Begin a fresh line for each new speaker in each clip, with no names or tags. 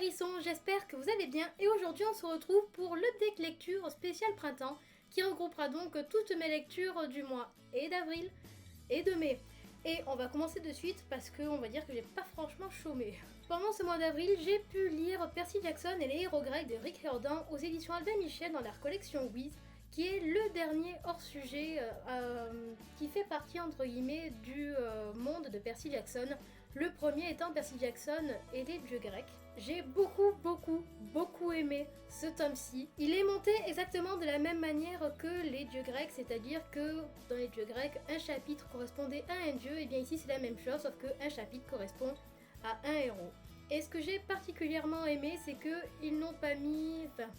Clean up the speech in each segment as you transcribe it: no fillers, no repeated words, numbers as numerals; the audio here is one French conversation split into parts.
hérissons, j'espère que vous allez bien et aujourd'hui on se retrouve pour l'update lecture spécial printemps qui regroupera donc toutes mes lectures du mois et d'avril et de mai. Et on va commencer de suite parce qu'on va dire que j'ai pas franchement chômé. Pendant ce mois d'avril, j'ai pu lire Percy Jackson et les héros grecs de Rick Riordan aux éditions Albin Michel dans leur collection Wiz, qui est le dernier hors-sujet qui fait partie entre guillemets du monde de Percy Jackson. Le premier étant Percy Jackson et les dieux grecs. J'ai beaucoup aimé ce tome-ci. Il est monté exactement de la même manière que les dieux grecs, c'est-à-dire que dans les dieux grecs, un chapitre correspondait à un dieu, et bien ici c'est la même chose, sauf qu'un chapitre correspond à un héros. Et ce que j'ai particulièrement aimé, c'est qu'ils n'ont pas mis... Enfin,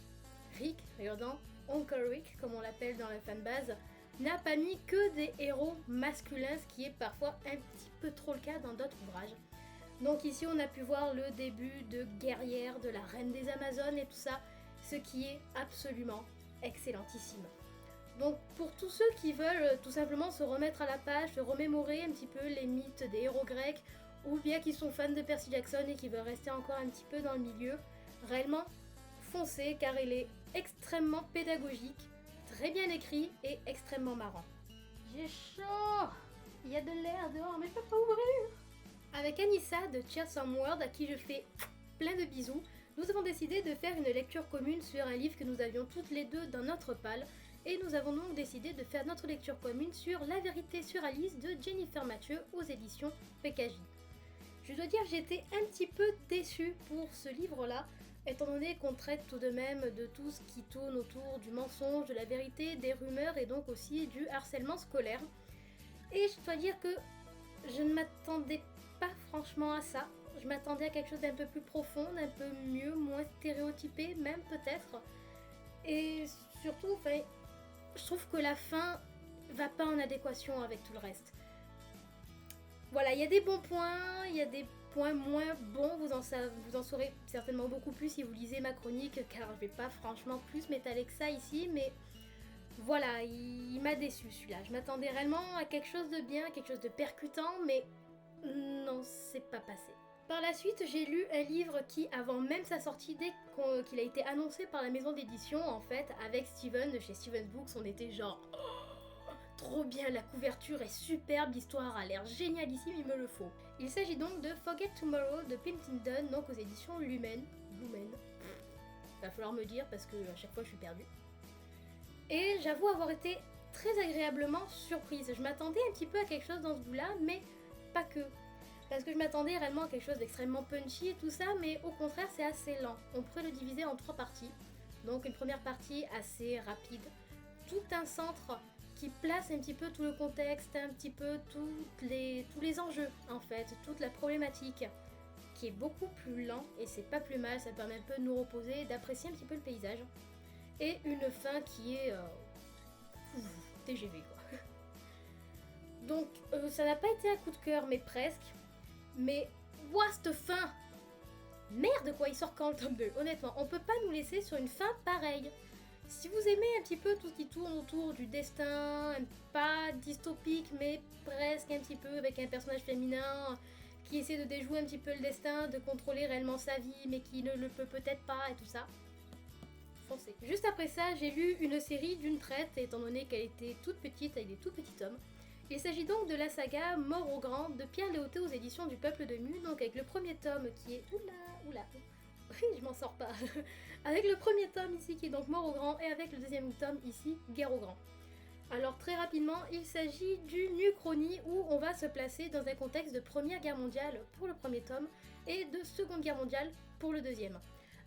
Rick Riordan, Uncle Rick, comme on l'appelle dans la fanbase, n'a pas mis que des héros masculins, ce qui est parfois un petit peu trop le cas dans d'autres ouvrages. Donc ici on a pu voir le début de Guerrière, de la Reine des Amazones et tout ça, ce qui est absolument excellentissime. Donc pour tous ceux qui veulent tout simplement se remettre à la page, se remémorer un petit peu les mythes des héros grecs, ou bien qui sont fans de Percy Jackson et qui veulent rester encore un petit peu dans le milieu, réellement foncez car il est extrêmement pédagogique, très bien écrit et extrêmement marrant. J'ai chaud. Il y a de l'air dehors mais je peux pas ouvrir. Avec Anissa de Cheer Some World à qui je fais plein de bisous, nous avons décidé de faire une lecture commune sur un livre que nous avions toutes les deux dans notre palle et nous avons donc décidé de faire notre lecture commune sur La vérité sur Alice de Jennifer Mathieu aux éditions PKJ. Je dois dire que j'étais un petit peu déçue pour ce livre-là, étant donné qu'on traite tout de même de tout ce qui tourne autour du mensonge, de la vérité, des rumeurs et donc aussi du harcèlement scolaire. Et je dois dire que je ne m'attendais pas franchement à ça. Je m'attendais à quelque chose d'un peu plus profond, d'un peu mieux, moins stéréotypé même peut-être. Et surtout, je trouve que la fin va pas en adéquation avec tout le reste. Voilà, il y a des bons points, il y a des points moins bons, vous en saurez certainement beaucoup plus si vous lisez ma chronique, car je vais pas franchement plus m'étaler que ça ici, mais voilà, il m'a déçu celui-là. Je m'attendais réellement à quelque chose de bien, quelque chose de percutant, mais non, c'est pas passé. Par la suite, j'ai lu un livre qui, avant même sa sortie, dès qu'il a été annoncé par la maison d'édition, en fait, avec Steven de chez Steven Books, on était genre... Trop bien, la couverture est superbe, l'histoire a l'air génialissime, il me le faut. Il s'agit donc de Forget Tomorrow de Pilkington, donc aux éditions Lumen. Va falloir me dire parce que à chaque fois je suis perdue. Et j'avoue avoir été très agréablement surprise. Je m'attendais un petit peu à quelque chose dans ce goût-là, mais pas que. Parce que je m'attendais réellement à quelque chose d'extrêmement punchy et tout ça, mais au contraire c'est assez lent. On pourrait le diviser en 3 parties. Donc une première partie assez rapide, tout un centre qui place un petit peu tout le contexte, un petit peu tous les enjeux en fait, toute la problématique, qui est beaucoup plus lent et c'est pas plus mal, ça permet un peu de nous reposer et d'apprécier un petit peu le paysage. Et une fin qui est TGV quoi. Donc ça n'a pas été un coup de cœur mais presque, mais ouah cette fin. Merde quoi, il sort quand le tome 2? Honnêtement, on peut pas nous laisser sur une fin pareille. Si vous aimez un petit peu tout ce qui tourne autour du destin, pas dystopique mais presque un petit peu avec un personnage féminin qui essaie de déjouer un petit peu le destin, de contrôler réellement sa vie mais qui ne le peut peut-être pas et tout ça, foncez. Juste après ça, j'ai lu une série d'une traite étant donné qu'elle était toute petite avec des tout petits tomes. Il s'agit donc de la saga Mort au Grand de Pierre Léoté aux éditions du Peuple de Mu, donc avec le premier tome qui est... Oula oui, je m'en sors pas. Avec le premier tome ici qui est donc Mort au Grand et avec le deuxième tome ici, Guerre au Grand. Alors très rapidement, il s'agit d'une uchronie où on va se placer dans un contexte de Première Guerre mondiale pour le premier tome et de Seconde Guerre mondiale pour le deuxième.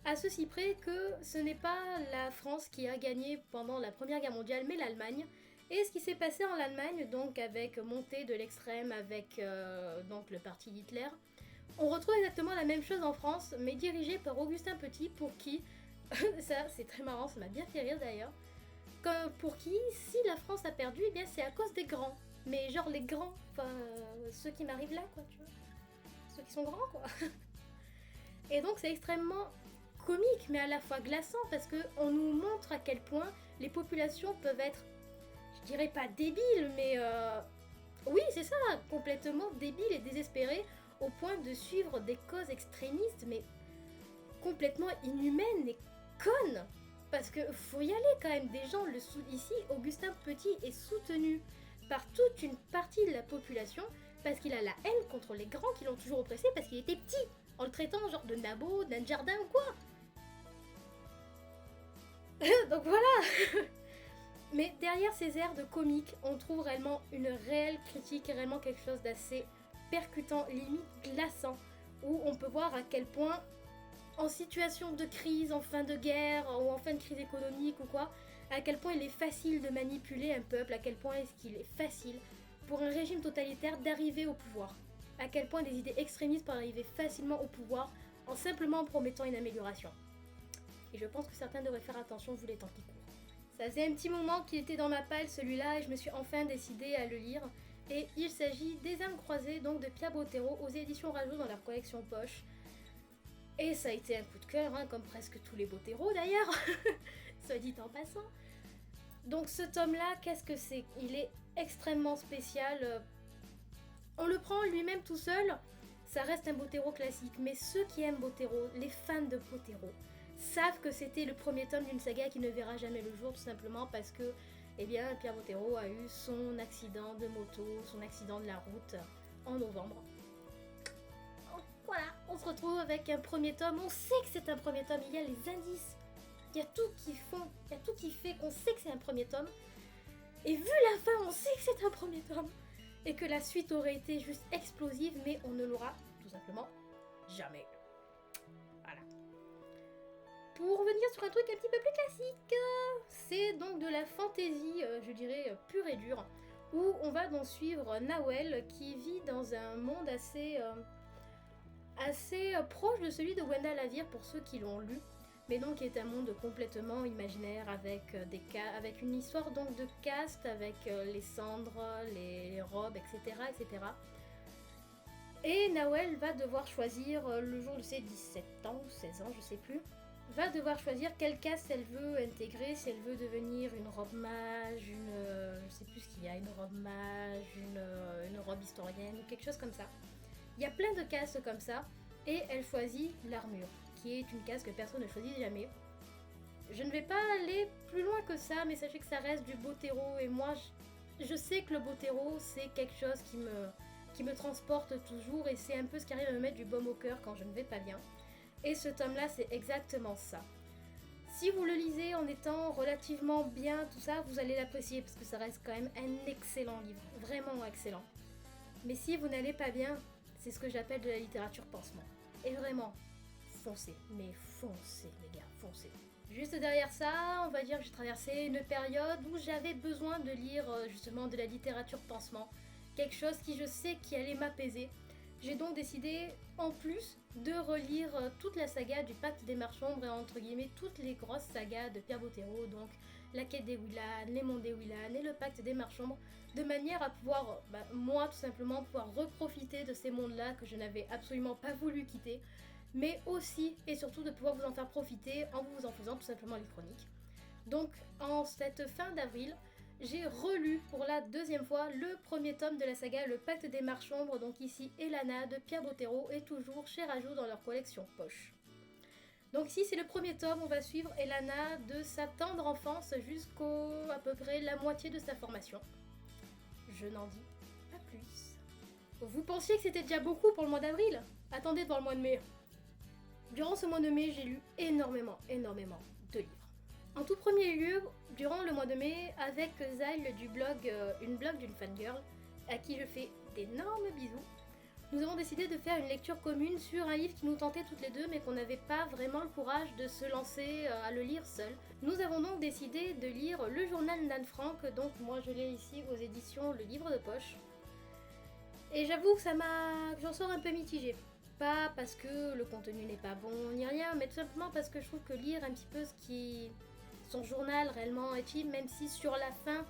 À ceci près que ce n'est pas la France qui a gagné pendant la Première Guerre mondiale mais l'Allemagne. Et ce qui s'est passé en Allemagne, donc avec montée de l'extrême, avec donc le parti d'Hitler, on retrouve exactement la même chose en France, mais dirigée par Augustin Petit, pour qui, ça c'est très marrant, ça m'a bien fait rire d'ailleurs, pour qui, si la France a perdu, eh bien c'est à cause des grands. Mais genre les grands, enfin ceux qui m'arrivent là quoi, tu vois. Ceux qui sont grands quoi. Et donc c'est extrêmement comique, mais à la fois glaçant, parce qu'on nous montre à quel point les populations peuvent être, je dirais pas débiles, mais oui c'est ça, complètement débiles et désespérées, au point de suivre des causes extrémistes, mais complètement inhumaine et conne. Parce que faut y aller quand même, des gens ici, Augustin Petit est soutenu par toute une partie de la population parce qu'il a la haine contre les grands qui l'ont toujours oppressé parce qu'il était petit, en le traitant genre de nabo, d'un jardin ou quoi. Donc voilà. Mais derrière ces airs de comique, on trouve réellement une réelle critique, réellement quelque chose d'assez percutant, limite glaçant, où on peut voir à quel point, en situation de crise, en fin de guerre, ou en fin de crise économique ou quoi, à quel point il est facile de manipuler un peuple, à quel point est-ce qu'il est facile pour un régime totalitaire d'arriver au pouvoir, à quel point des idées extrémistes peuvent arriver facilement au pouvoir en simplement promettant une amélioration. Et je pense que certains devraient faire attention vu les temps qui courent. Ça faisait un petit moment qu'il était dans ma palle celui-là et je me suis enfin décidée à le lire. Et il s'agit des âmes croisées donc de Pierre Bottero aux éditions Rajo dans leur collection poche. Et ça a été un coup de cœur, hein, comme presque tous les Bottero d'ailleurs, soit dit en passant. Donc ce tome-là, qu'est-ce que c'est? Il est extrêmement spécial. On le prend lui-même tout seul, ça reste un Bottero classique. Mais ceux qui aiment Bottero, les fans de Bottero, savent que c'était le premier tome d'une saga qui ne verra jamais le jour, tout simplement parce que eh bien, Pierre Bottero a eu son accident de moto, son accident de la route en novembre. Voilà, on se retrouve avec un premier tome, on sait que c'est un premier tome, il y a les indices, il y a tout qui fait qu'on sait que c'est un premier tome, et vu la fin, on sait que c'est un premier tome, et que la suite aurait été juste explosive, mais on ne l'aura tout simplement jamais. Voilà. Pour revenir sur un truc un petit peu plus classique, c'est donc de la fantaisie, je dirais, pure et dure, où on va donc suivre Nawel qui vit dans un monde assez proche de celui de Wendell Avir pour ceux qui l'ont lu, mais donc qui est un monde complètement imaginaire avec, avec une histoire donc de caste, avec les cendres, les robes, etc., etc. Et Nawel va devoir choisir le jour de ses 17 ans ou 16 ans, je sais plus, va devoir choisir quelle caste elle veut intégrer, si elle veut devenir une robe mage, je sais plus ce qu'il y a, une robe mage, une robe historienne, ou quelque chose comme ça. Il y a plein de castes comme ça, et elle choisit l'armure, qui est une caste que personne ne choisit jamais. Je ne vais pas aller plus loin que ça, mais sachez que ça reste du Bottero, et moi, je sais que le Bottero, c'est quelque chose qui me transporte toujours, et c'est un peu ce qui arrive à me mettre du baume au cœur quand je ne vais pas bien. Et ce tome-là, c'est exactement ça. Si vous le lisez en étant relativement bien, tout ça, vous allez l'apprécier, parce que ça reste quand même un excellent livre, vraiment excellent. Mais si vous n'allez pas bien, c'est ce que j'appelle de la littérature pansement. Et vraiment, foncez, mais foncez les gars, foncez. Juste derrière ça, on va dire que j'ai traversé une période où j'avais besoin de lire justement de la littérature pansement. Quelque chose qui je sais qui allait m'apaiser. J'ai donc décidé, en plus, de relire toute la saga du Pacte des Marchombres et entre guillemets toutes les grosses sagas de Pierre Bottero, donc la Quête des Willan, les Monts des Willan et le Pacte des Marchombres, de manière à pouvoir, moi tout simplement, pouvoir reprofiter de ces mondes-là que je n'avais absolument pas voulu quitter, mais aussi et surtout de pouvoir vous en faire profiter en vous en faisant tout simplement les chroniques. Donc, en cette fin d'avril, j'ai relu pour la deuxième fois le premier tome de la saga Le Pacte des Marchombres, donc ici Elana de Pierre Bottero et toujours chez Rajo dans leur collection poche. Donc ici c'est le premier tome, on va suivre Elana de sa tendre enfance jusqu'au à peu près la moitié de sa formation. Je n'en dis pas plus. Vous pensiez que c'était déjà beaucoup pour le mois d'avril? Attendez devant le mois de mai. Durant ce mois de mai, j'ai lu énormément de livres. En tout premier lieu, durant le mois de mai, avec Zyle du blog Une blog d'une fangirl, à qui je fais d'énormes bisous, nous avons décidé de faire une lecture commune sur un livre qui nous tentait toutes les deux, mais qu'on n'avait pas vraiment le courage de se lancer à le lire seul. Nous avons donc décidé de lire Le Journal d'Anne Frank, donc moi je l'ai ici aux éditions Le Livre de Poche. Et j'avoue que j'en sors un peu mitigée. Pas parce que le contenu n'est pas bon ni rien, mais tout simplement parce que je trouve que lire un petit peu son journal réellement intime, même si sur la fin,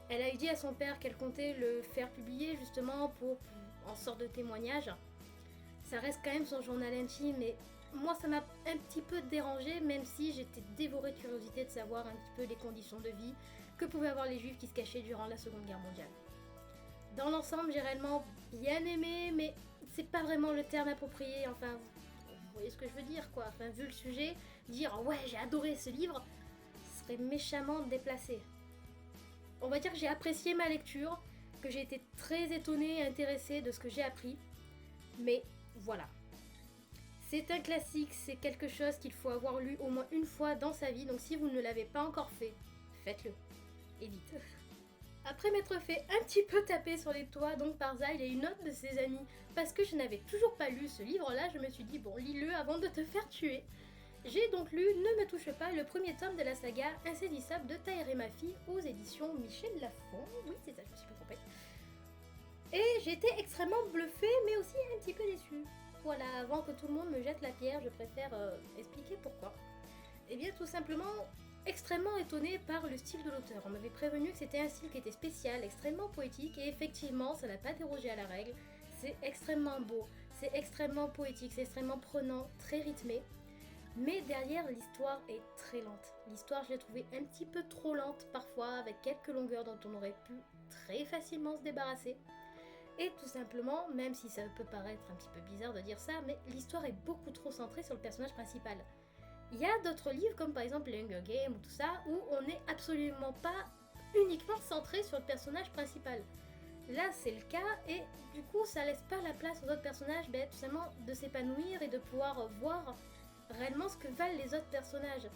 elle a dit à son père qu'elle comptait le faire publier justement pour en sorte de témoignage. Ça reste quand même son journal intime et moi ça m'a un petit peu dérangée, même si j'étais dévorée de curiosité de savoir un petit peu les conditions de vie que pouvaient avoir les juifs qui se cachaient durant la Seconde Guerre mondiale. Dans l'ensemble, j'ai réellement bien aimé, mais c'est pas vraiment le terme approprié, enfin, voyez ce que je veux dire quoi. Enfin, vu le sujet, dire ouais j'ai adoré ce livre serait méchamment déplacé. On va dire que j'ai apprécié ma lecture, que j'ai été très étonnée et intéressée de ce que j'ai appris. Mais voilà. C'est un classique, c'est quelque chose qu'il faut avoir lu au moins une fois dans sa vie, donc si vous ne l'avez pas encore fait, faites-le. Et vite. Après m'être fait un petit peu taper sur les toits donc par Zyle et une autre de ses amies parce que je n'avais toujours pas lu ce livre-là, je me suis dit bon, lis-le avant de te faire tuer. J'ai donc lu Ne me touche pas, le premier tome de la saga Insaisissable de Tahir et ma fille aux éditions Michel Lafon. Oui, c'est ça, je me suis pas trompée. Et j'étais extrêmement bluffée, mais aussi un petit peu déçue. Voilà, avant que tout le monde me jette la pierre, je préfère expliquer pourquoi. Eh bien, tout simplement, extrêmement étonnée par le style de l'auteur. On m'avait prévenu que c'était un style qui était spécial, extrêmement poétique, et effectivement, ça n'a pas dérogé à la règle. C'est extrêmement beau, c'est extrêmement poétique, c'est extrêmement prenant, très rythmé. Mais derrière, l'histoire est très lente. L'histoire, je l'ai trouvée un petit peu trop lente parfois, avec quelques longueurs dont on aurait pu très facilement se débarrasser. Et tout simplement, même si ça peut paraître un petit peu bizarre de dire ça, mais l'histoire est beaucoup trop centrée sur le personnage principal. Il y a d'autres livres, comme par exemple les Hunger Games ou tout ça, où on n'est absolument pas uniquement centré sur le personnage principal. Là, c'est le cas, et du coup, ça laisse pas la place aux autres personnages, tout simplement de s'épanouir et de pouvoir voir réellement ce que valent les autres personnages.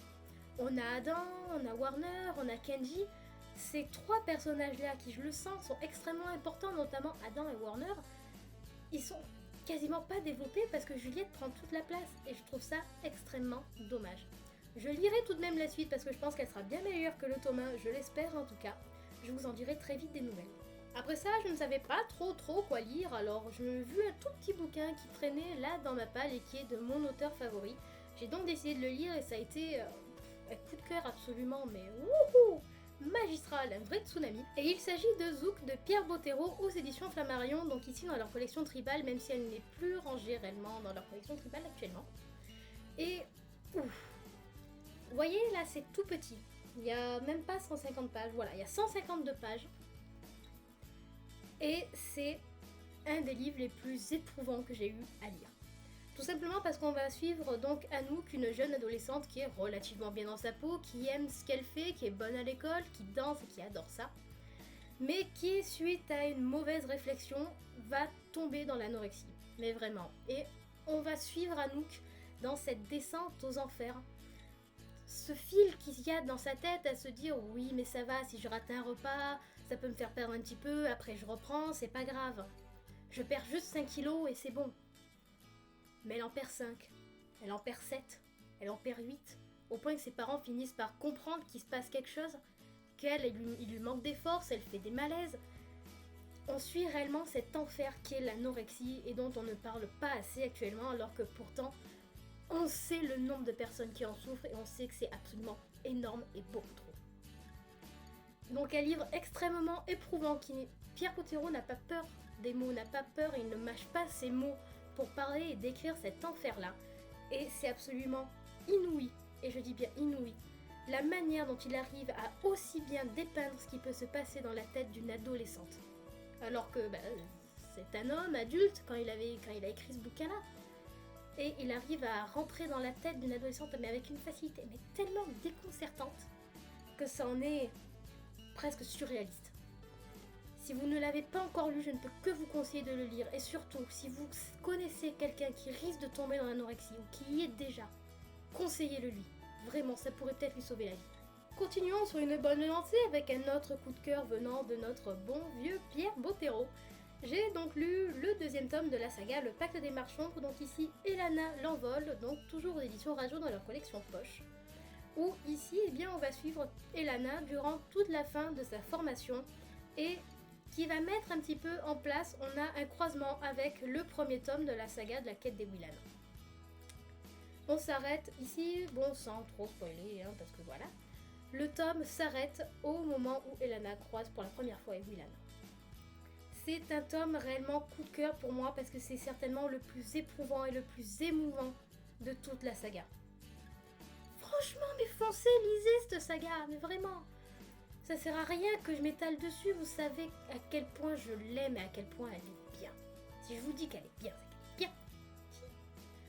On a Adam, on a Warner, on a Kenji. Ces trois personnages-là, qui je le sens, sont extrêmement importants, notamment Adam et Warner. Ils sont quasiment pas développés parce que Juliette prend toute la place et je trouve ça extrêmement dommage. Je lirai tout de même la suite parce que je pense qu'elle sera bien meilleure que le tome 1, je l'espère en tout cas. Je vous en dirai très vite des nouvelles. Après ça, je ne savais pas trop quoi lire, alors je me vu un tout petit bouquin qui traînait là dans ma palle et qui est de mon auteur favori. J'ai donc décidé de le lire et ça a été un coup de cœur absolument, mais wouhou, magistral, un vrai tsunami. Et il s'agit de Zouk de Pierre Bottero aux éditions Flammarion, donc ici dans leur collection tribale, même si elle n'est plus rangée réellement dans leur collection tribale actuellement. Et ouf, vous voyez là c'est tout petit, il n'y a même pas 150 pages, voilà, il y a 152 pages. Et c'est un des livres les plus éprouvants que j'ai eu à lire. Tout simplement parce qu'on va suivre donc Anouk, une jeune adolescente qui est relativement bien dans sa peau, qui aime ce qu'elle fait, qui est bonne à l'école, qui danse et qui adore ça, mais qui, suite à une mauvaise réflexion, va tomber dans l'anorexie. Mais vraiment. Et on va suivre Anouk dans cette descente aux enfers. Ce fil qu'il y a dans sa tête à se dire « Oui, mais ça va, si je rate un repas, ça peut me faire perdre un petit peu, après je reprends, c'est pas grave. Je perds juste 5 kilos et c'est bon. » Mais elle en perd 5, elle en perd 7, elle en perd 8, au point que ses parents finissent par comprendre qu'il se passe quelque chose, il lui manque des forces, elle fait des malaises. On suit réellement cet enfer qu'est l'anorexie et dont on ne parle pas assez actuellement, alors que pourtant, on sait le nombre de personnes qui en souffrent et on sait que c'est absolument énorme et beaucoup trop. Donc un livre extrêmement éprouvant Pierre Bottero n'a pas peur des mots, n'a pas peur et il ne mâche pas ses mots pour parler et décrire cet enfer-là. Et c'est absolument inouï, et je dis bien inouï, la manière dont il arrive à aussi bien dépeindre ce qui peut se passer dans la tête d'une adolescente. Alors que c'est un homme adulte quand il a écrit ce bouquin-là. Et il arrive à rentrer dans la tête d'une adolescente, mais avec une facilité mais tellement déconcertante que ça en est presque surréaliste. Si vous ne l'avez pas encore lu, je ne peux que vous conseiller de le lire. Et surtout, si vous connaissez quelqu'un qui risque de tomber dans l'anorexie ou qui y est déjà, conseillez-le lui. Vraiment, ça pourrait peut-être lui sauver la vie. Continuons sur une bonne lancée avec un autre coup de cœur venant de notre bon vieux Pierre Bottero. J'ai donc lu le deuxième tome de la saga Le Pacte des Marchands, donc ici Elana l'envol, donc toujours aux éditions Rajo dans leur collection poche. Où ici, on va suivre Elana durant toute la fin de sa formation et qui va mettre un petit peu en place, on a un croisement avec le premier tome de la saga de la quête des Willan. On s'arrête ici, sans trop spoiler, parce que voilà. Le tome s'arrête au moment où Elana croise pour la première fois Willan. C'est un tome réellement coup de cœur pour moi parce que c'est certainement le plus éprouvant et le plus émouvant de toute la saga. Franchement, mais foncez, lisez cette saga, mais vraiment. Ça sert à rien que je m'étale dessus, vous savez à quel point je l'aime et à quel point elle est bien. Si je vous dis qu'elle est bien, c'est qu'elle est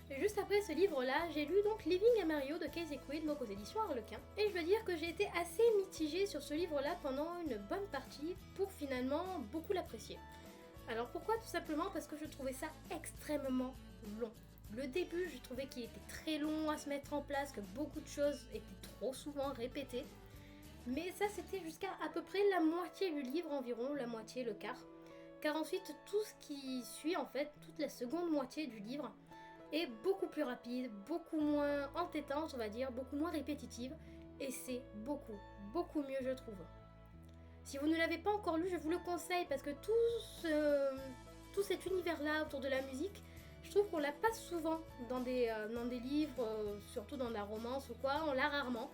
bien. Juste après ce livre-là, j'ai lu donc Living Amarillo de Casey Quinn, donc aux éditions Harlequin. Et je veux dire que j'ai été assez mitigée sur ce livre-là pendant une bonne partie pour finalement beaucoup l'apprécier. Alors pourquoi? Tout simplement parce que je trouvais ça extrêmement long. Le début, je trouvais qu'il était très long à se mettre en place, que beaucoup de choses étaient trop souvent répétées. Mais ça, c'était jusqu'à à peu près la moitié du livre environ, la moitié, le quart. Car ensuite, tout ce qui suit, en fait, toute la seconde moitié du livre, est beaucoup plus rapide, beaucoup moins entêtante, on va dire, beaucoup moins répétitive. Et c'est beaucoup, beaucoup mieux, je trouve. Si vous ne l'avez pas encore lu, je vous le conseille parce que tout cet univers-là autour de la musique, je trouve qu'on l'a pas souvent dans des livres, surtout dans la romance ou quoi, on l'a rarement.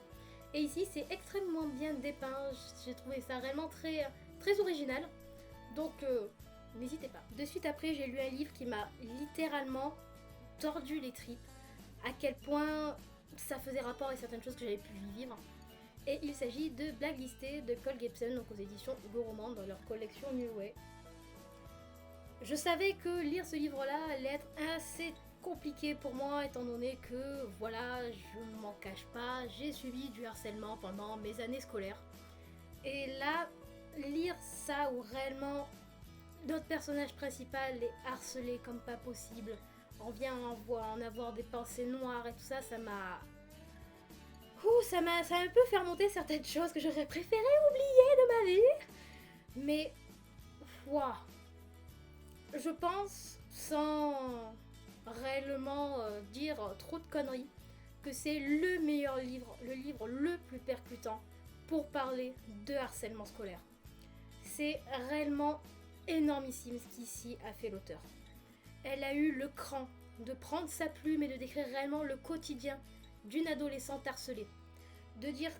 Et ici, c'est extrêmement bien dépeint, j'ai trouvé ça vraiment très, très original. Donc, n'hésitez pas. De suite après, j'ai lu un livre qui m'a littéralement tordu les tripes, à quel point ça faisait rapport avec certaines choses que j'avais pu vivre. Et il s'agit de Blacklisted de Cole Gibson, donc aux éditions Hugo Roman dans leur collection New Way. Je savais que lire ce livre-là allait être assez compliqué pour moi, étant donné que, voilà, je ne m'en cache pas, j'ai subi du harcèlement pendant mes années scolaires. Et là, lire ça où réellement notre personnage principal est harcelé comme pas possible, on vient en avoir des pensées noires et tout ça, ça m'a un peu fait remonter certaines choses que j'aurais préféré oublier de ma vie. Mais, waouh, je pense, sans réellement dire trop de conneries, que c'est le meilleur livre, le livre le plus percutant pour parler de harcèlement scolaire. C'est réellement énormissime ce qu'ici a fait l'auteur. Elle a eu le cran de prendre sa plume et de décrire réellement le quotidien d'une adolescente harcelée. De dire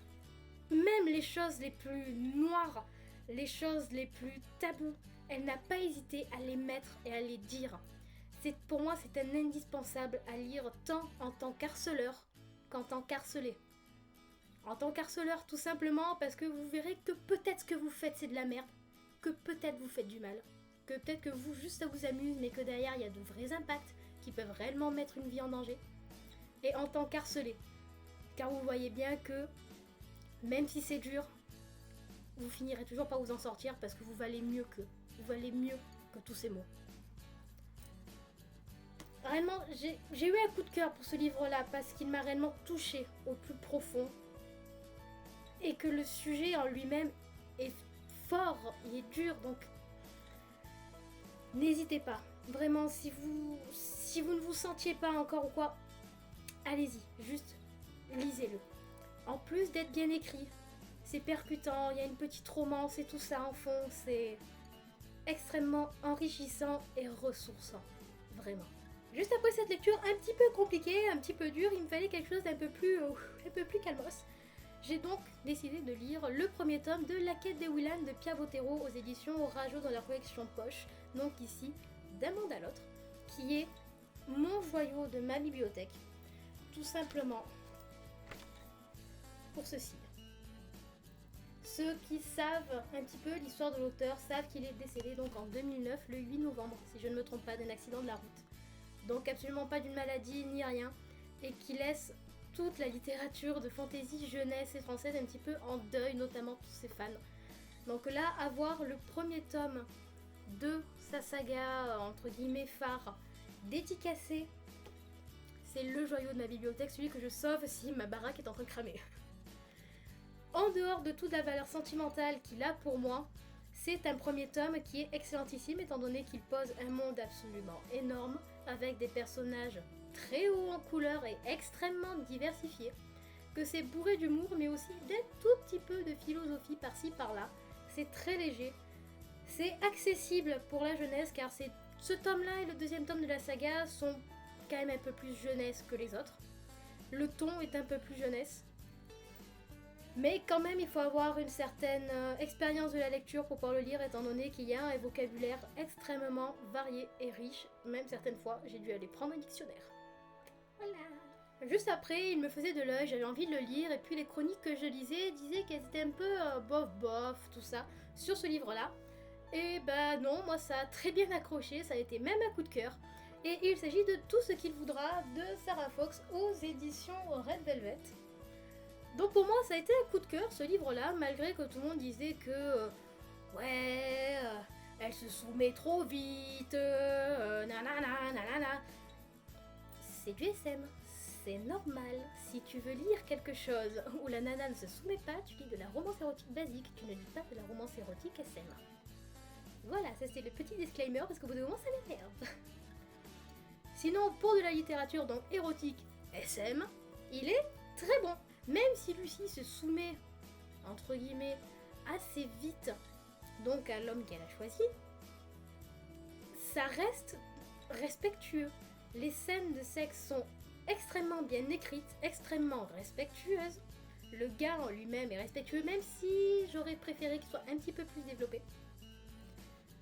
même les choses les plus noires, les choses les plus tabous, elle n'a pas hésité à les mettre et à les dire. Pour moi, c'est un indispensable à lire tant en tant qu'harceleur qu'en tant qu'harcelé. En tant qu'harceleur, tout simplement parce que vous verrez que peut-être ce que vous faites c'est de la merde, que peut-être vous faites du mal, que peut-être que vous, juste ça vous amuse, mais que derrière il y a de vrais impacts qui peuvent réellement mettre une vie en danger. Et en tant qu'harcelé, car vous voyez bien que même si c'est dur, vous finirez toujours par vous en sortir parce que vous valez mieux que tous ces mots. Réellement, j'ai eu un coup de cœur pour ce livre-là parce qu'il m'a réellement touchée au plus profond et que le sujet en lui-même est fort, il est dur, donc n'hésitez pas. Vraiment, si vous ne vous sentiez pas encore ou quoi, allez-y, juste lisez-le. En plus d'être bien écrit, c'est percutant, il y a une petite romance et tout ça en fond, c'est extrêmement enrichissant et ressourçant, vraiment. Juste après cette lecture un petit peu compliquée, un petit peu dure, il me fallait quelque chose d'un peu plus calmos. J'ai donc décidé de lire le premier tome de La quête des Willan de Pia Bottero aux éditions Orajo dans leur collection Poche, donc ici d'un monde à l'autre, qui est mon joyau de ma bibliothèque, tout simplement pour ceci. Ceux qui savent un petit peu l'histoire de l'auteur savent qu'il est décédé donc en 2009, le 8 novembre, si je ne me trompe pas, d'un accident de la route. Donc absolument pas d'une maladie ni rien, et qui laisse toute la littérature de fantasy jeunesse et française un petit peu en deuil, notamment tous ses fans. Donc là, avoir le premier tome de sa saga, entre guillemets, phare, dédicacé, c'est le joyau de ma bibliothèque, celui que je sauve si ma baraque est en train de cramer. En dehors de toute la valeur sentimentale qu'il a pour moi, c'est un premier tome qui est excellentissime étant donné qu'il pose un monde absolument énorme avec des personnages très hauts en couleur et extrêmement diversifiés, que c'est bourré d'humour mais aussi d'un tout petit peu de philosophie par-ci par-là. C'est très léger, c'est accessible pour la jeunesse car ce tome-là et le deuxième tome de la saga sont quand même un peu plus jeunesse que les autres. Le ton est un peu plus jeunesse. Mais quand même, il faut avoir une certaine expérience de la lecture pour pouvoir le lire, étant donné qu'il y a un vocabulaire extrêmement varié et riche. Même certaines fois, j'ai dû aller prendre un dictionnaire. Voilà. Juste après, il me faisait de l'œil, j'avais envie de le lire, et puis les chroniques que je lisais disaient qu'elles étaient un peu bof, tout ça, sur ce livre-là. Et bah non, moi ça a très bien accroché, ça a été même un coup de cœur. Et il s'agit de Tout ce qu'il voudra de Sarah Fox aux éditions Red Velvet. Donc pour moi ça a été un coup de cœur ce livre-là, malgré que tout le monde disait que ouais, elle se soumet trop vite, nanana, nanana. C'est du SM, c'est normal. Si tu veux lire quelque chose où la nana ne se soumet pas, tu lis de la romance érotique basique, tu ne lis pas de la romance érotique SM. Voilà, ça c'est le petit disclaimer parce qu'au bout d'un moment ça m'énerve. Sinon, pour de la littérature donc érotique SM, il est très bon. Même si Lucie se soumet, entre guillemets, assez vite donc à l'homme qu'elle a choisi, ça reste respectueux. Les scènes de sexe sont extrêmement bien écrites, extrêmement respectueuses. Le gars en lui-même est respectueux, même si j'aurais préféré qu'il soit un petit peu plus développé.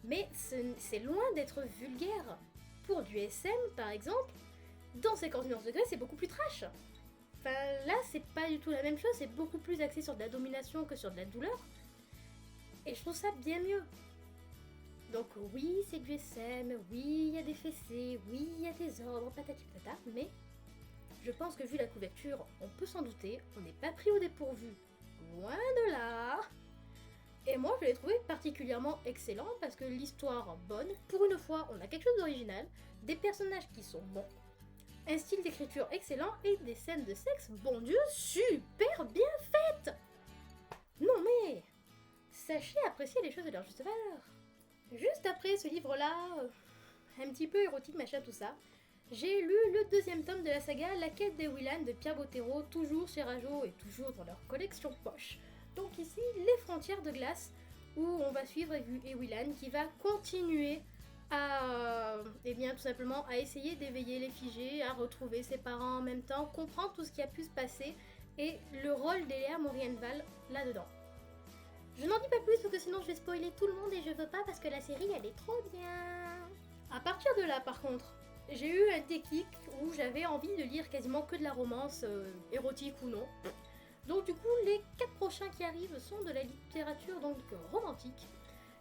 Mais c'est loin d'être vulgaire. Pour du SM, par exemple, dans 50 nuances degrés, c'est beaucoup plus trash. Enfin, là, c'est pas du tout la même chose, c'est beaucoup plus axé sur de la domination que sur de la douleur. Et je trouve ça bien mieux. Donc oui, c'est du SM, oui, il y a des fessées, oui, il y a des ordres, patati patata, mais je pense que vu la couverture, on peut s'en douter, on n'est pas pris au dépourvu. Loin de là. Et moi, je l'ai trouvé particulièrement excellent parce que l'histoire bonne, pour une fois, on a quelque chose d'original, des personnages qui sont bons, un style d'écriture excellent et des scènes de sexe, bon Dieu, super bien faites. Non mais, sachez apprécier les choses de leur juste valeur. Juste après ce livre-là, un petit peu érotique, machin, tout ça, j'ai lu le deuxième tome de la saga La quête des Willan de Pierre Bottero, toujours chez Rajo et toujours dans leur collection poche. Donc ici, les frontières de glace, où on va suivre Willan qui va continuer à, tout simplement, à essayer d'éveiller les figés, à retrouver ses parents en même temps, comprendre tout ce qui a pu se passer, et le rôle d'Eléa Morienval là-dedans. Je n'en dis pas plus parce que sinon je vais spoiler tout le monde et je veux pas parce que la série elle est trop bien. À partir de là par contre, j'ai eu un déclic où j'avais envie de lire quasiment que de la romance, érotique ou non. Donc du coup les 4 prochains qui arrivent sont de la littérature donc romantique.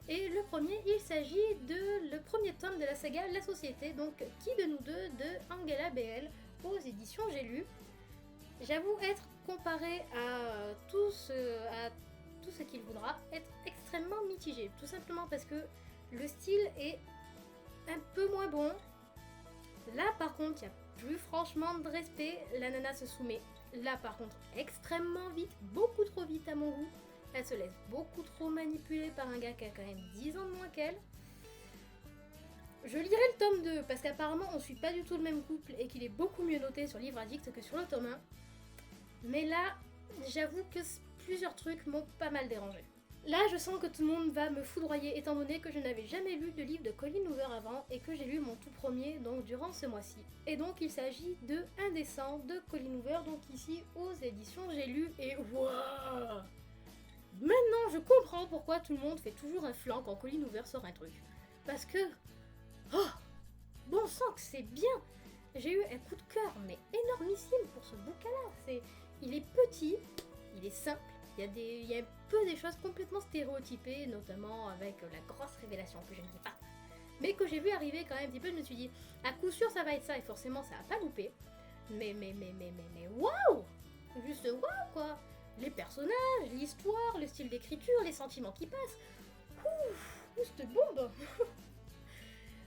Et le premier, il s'agit de le premier tome de la saga La Société, donc Qui de nous deux de Angela BL aux éditions J'ai lu. J'avoue être comparé à tout ce qu'il voudra, être extrêmement mitigé, tout simplement parce que le style est un peu moins bon. Là par contre, il n'y a plus franchement de respect, la nana se soumet là par contre extrêmement vite, beaucoup trop vite à mon goût. Elle se laisse beaucoup trop manipuler par un gars qui a quand même 10 ans de moins qu'elle. Je lirai le tome 2 parce qu'apparemment on suit pas du tout le même couple et qu'il est beaucoup mieux noté sur Livre Addict que sur le tome 1. Mais là, j'avoue que plusieurs trucs m'ont pas mal dérangé. Là, je sens que tout le monde va me foudroyer étant donné que je n'avais jamais lu de livre de Colleen Hoover avant et que j'ai lu mon tout premier donc durant ce mois-ci. Et donc il s'agit de Indécent de Colleen Hoover, donc ici aux éditions J'ai lu et waouh! Maintenant je comprends pourquoi tout le monde fait toujours un flanc quand Colleen Hoover sort un truc. Parce que... Oh! Bon sang que c'est bien! J'ai eu un coup de cœur mais énormissime pour ce bouquin-là. Il est petit, il est simple, il y a un peu des choses complètement stéréotypées, notamment avec la grosse révélation que je ne dis pas. Mais que j'ai vu arriver quand même un petit peu, je me suis dit, à coup sûr ça va être ça, et forcément ça a pas loupé. Mais waouh! Juste waouh quoi! Les personnages, l'histoire, le style d'écriture, les sentiments qui passent. Ouh, cette bombe!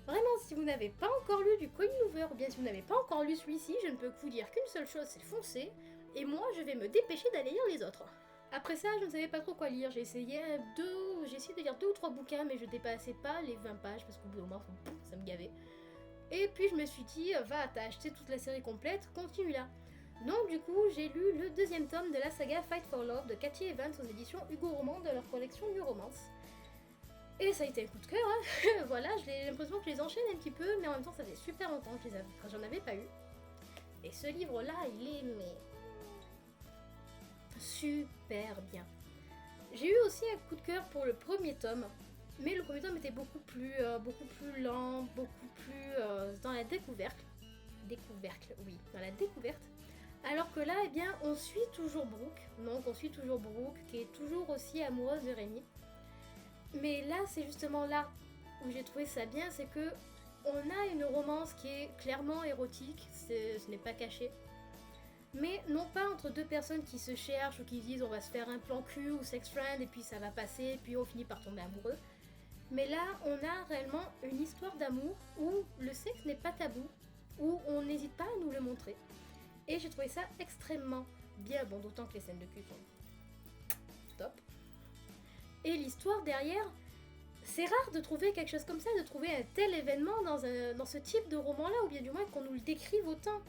Vraiment, si vous n'avez pas encore lu du Colleen Hoover, ou bien si vous n'avez pas encore lu celui-ci, je ne peux que vous dire qu'une seule chose, c'est foncer. Et moi, je vais me dépêcher d'aller lire les autres. Après ça, je ne savais pas trop quoi lire. J'ai essayé de lire 2 ou 3 bouquins, mais je dépassais pas les 20 pages, parce qu'au bout d'un moment, ça me gavait. Et puis je me suis dit, va, t'as acheté toute la série complète, continue là. Donc du coup, j'ai lu le deuxième tome de la saga Fight for Love de Cathy Evans aux éditions Hugo Roman de leur collection New Romance. Et ça a été un coup de cœur, hein. Voilà, j'ai l'impression que je les enchaîne un petit peu, mais en même temps ça fait super longtemps que j'en avais pas eu. Et ce livre-là, il est super bien. J'ai eu aussi un coup de cœur pour le premier tome, mais le premier tome était beaucoup plus lent, beaucoup plus dans la découverte. Dans la découverte. Alors que là, eh bien, on suit toujours Brooke, qui est toujours aussi amoureuse de Rémi. Mais là, c'est justement là où j'ai trouvé ça bien, c'est que on a une romance qui est clairement érotique, ce n'est pas caché. Mais non pas entre deux personnes qui se cherchent ou qui disent on va se faire un plan cul ou sex friend et puis ça va passer et puis on finit par tomber amoureux. Mais là, on a réellement une histoire d'amour où le sexe n'est pas tabou, où on n'hésite pas à nous le montrer. Et j'ai trouvé ça extrêmement bien, bon d'autant que les scènes de cul sont top. Et l'histoire derrière, c'est rare de trouver quelque chose comme ça, de trouver un tel événement dans ce type de roman-là, ou bien du moins qu'on nous le décrive autant.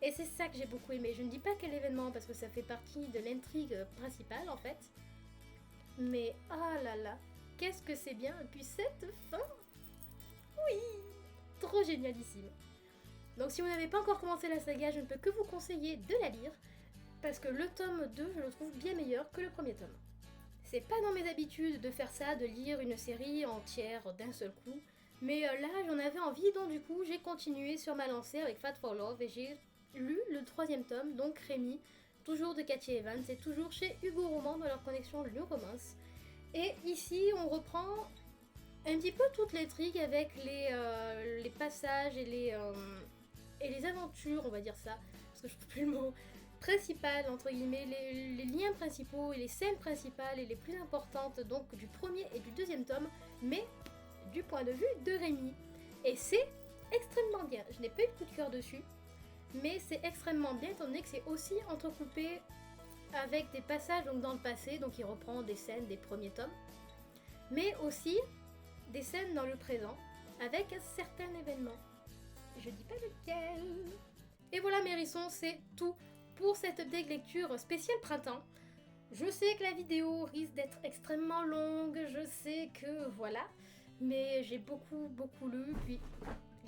Et c'est ça que j'ai beaucoup aimé. Je ne dis pas quel événement parce que ça fait partie de l'intrigue principale en fait. Mais ah là là, qu'est-ce que c'est bien. Et puis cette fin, oui, trop génialissime. Donc si vous n'avez pas encore commencé la saga, je ne peux que vous conseiller de la lire. Parce que le tome 2, je le trouve bien meilleur que le premier tome. C'est pas dans mes habitudes de faire ça, de lire une série entière d'un seul coup. Mais là, j'en avais envie, donc du coup, j'ai continué sur ma lancée avec Fat for Love et j'ai lu le troisième tome, donc Rémi, toujours de Cathy Evans, et toujours chez Hugo Roman dans leur connexion New Romance. Et ici, on reprend un petit peu toute l'intrigue avec les passages et les aventures, on va dire ça, parce que je trouve plus le mot, principales, entre guillemets, les liens principaux et les scènes principales et les plus importantes donc du premier et du deuxième tome, mais du point de vue de Rémi. Et c'est extrêmement bien. Je n'ai pas eu de coup de cœur dessus, mais c'est extrêmement bien étant donné que c'est aussi entrecoupé avec des passages donc dans le passé, donc il reprend des scènes des premiers tomes, mais aussi des scènes dans le présent avec un certain événement. Je dis pas lequel. Et voilà mes hérissons, c'est tout pour cette update lecture spéciale printemps. Je sais que la vidéo risque d'être extrêmement longue, je sais que voilà, mais j'ai beaucoup lu, puis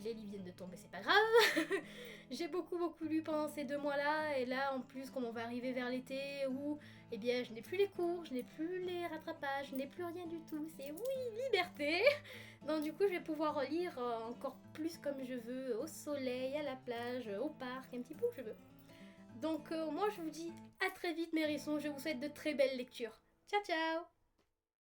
les livres viennent de tomber, c'est pas grave. J'ai beaucoup lu pendant ces 2 mois-là, et là en plus, comme on va arriver vers l'été où, eh bien, je n'ai plus les cours, je n'ai plus les rattrapages, je n'ai plus rien du tout, c'est oui, liberté. Donc du coup, je vais pouvoir lire encore plus comme je veux, au soleil, à la plage, au parc, un petit peu où je veux. Donc moi, je vous dis à très vite mes hérissons, je vous souhaite de très belles lectures. Ciao ciao.